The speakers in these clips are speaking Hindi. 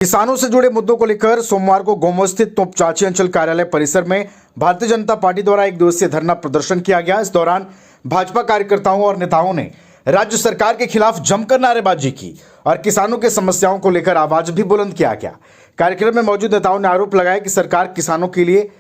किसानों से जुड़े मुद्दों को लेकर सोमवार को गोमो स्थित तोपचांची अंचल कार्यालय परिसर में भारतीय जनता पार्टी द्वारा एक दिवसीय धरना प्रदर्शन किया गया। इस दौरान भाजपा कार्यकर्ताओं और नेताओं ने राज्य सरकार के खिलाफ जमकर नारेबाजी की और किसानों की समस्याओं को लेकर आवाज भी बुलंद किया गया। कार्यक्रम में मौजूद नेताओं ने आरोप लगाया कि सरकार किसानों के लिए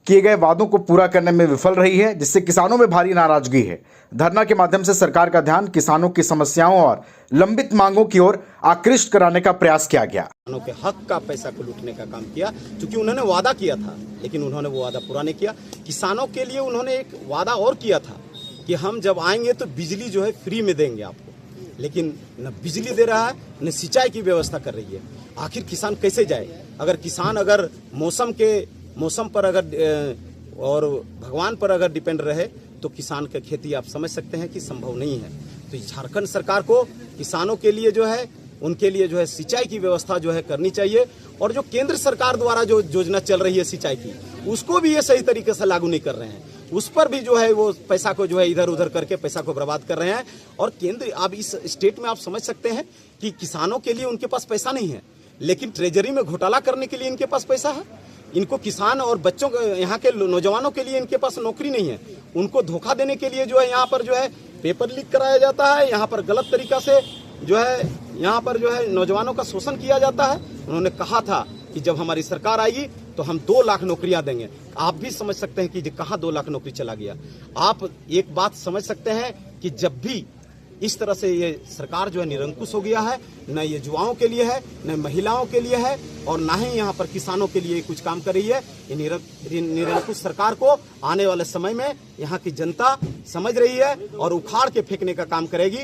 किए गए वादों को पूरा करने में विफल रही है, जिससे किसानों में भारी नाराजगी है। धरना के माध्यम से सरकार का ध्यान किसानों की समस्याओं और लंबित मांगों की ओर आकृष्ट कराने का प्रयास किया गया। किसानों के हक का पैसा को लूटने का काम किया, क्योंकि उन्होंने वादा किया था, लेकिन उन्होंने वो वादा पूरा नहीं किया। किसानों के लिए उन्होंने एक वादा और किया था कि हम जब आएंगे तो बिजली जो है फ्री में देंगे आपको, लेकिन न बिजली दे रहा है न सिंचाई की व्यवस्था कर रही है। आखिर किसान कैसे जाए? अगर किसान अगर मौसम पर अगर और भगवान पर अगर डिपेंड रहे तो किसान की खेती आप समझ सकते हैं कि संभव नहीं है। तो झारखंड सरकार को किसानों के लिए जो है उनके लिए जो है सिंचाई की व्यवस्था जो है करनी चाहिए, और जो केंद्र सरकार द्वारा जो योजना चल रही है सिंचाई की, उसको भी ये सही तरीके से लागू नहीं कर रहे हैं। उस पर भी जो है वो पैसा को जो है इधर उधर करके पैसा को बर्बाद कर रहे हैं। और केंद्र अब इस स्टेट में आप समझ सकते हैं कि किसानों के लिए उनके पास पैसा नहीं है, लेकिन ट्रेजरी में घोटाला करने के लिए इनके पास पैसा है। इनको किसान और बच्चों यहाँ के नौजवानों के लिए इनके पास नौकरी नहीं है। उनको धोखा देने के लिए जो है यहाँ पर जो है पेपर लीक कराया जाता है, यहाँ पर गलत तरीका से जो है यहाँ पर जो है नौजवानों का शोषण किया जाता है। उन्होंने कहा था कि जब हमारी सरकार आएगी तो हम 2 लाख नौकरियां देंगे। आप भी समझ सकते हैं कि कहाँ 2 लाख नौकरी चला गया। आप एक बात समझ सकते हैं कि जब भी इस तरह से ये सरकार जो है निरंकुश हो गया है, न ये युवाओं के लिए है, न महिलाओं के लिए है, और न ही यहाँ पर किसानों के लिए कुछ काम कर रही है। ये निरंकुश सरकार को आने वाले समय में यहाँ की जनता समझ रही है और उखाड़ के फेंकने का काम करेगी।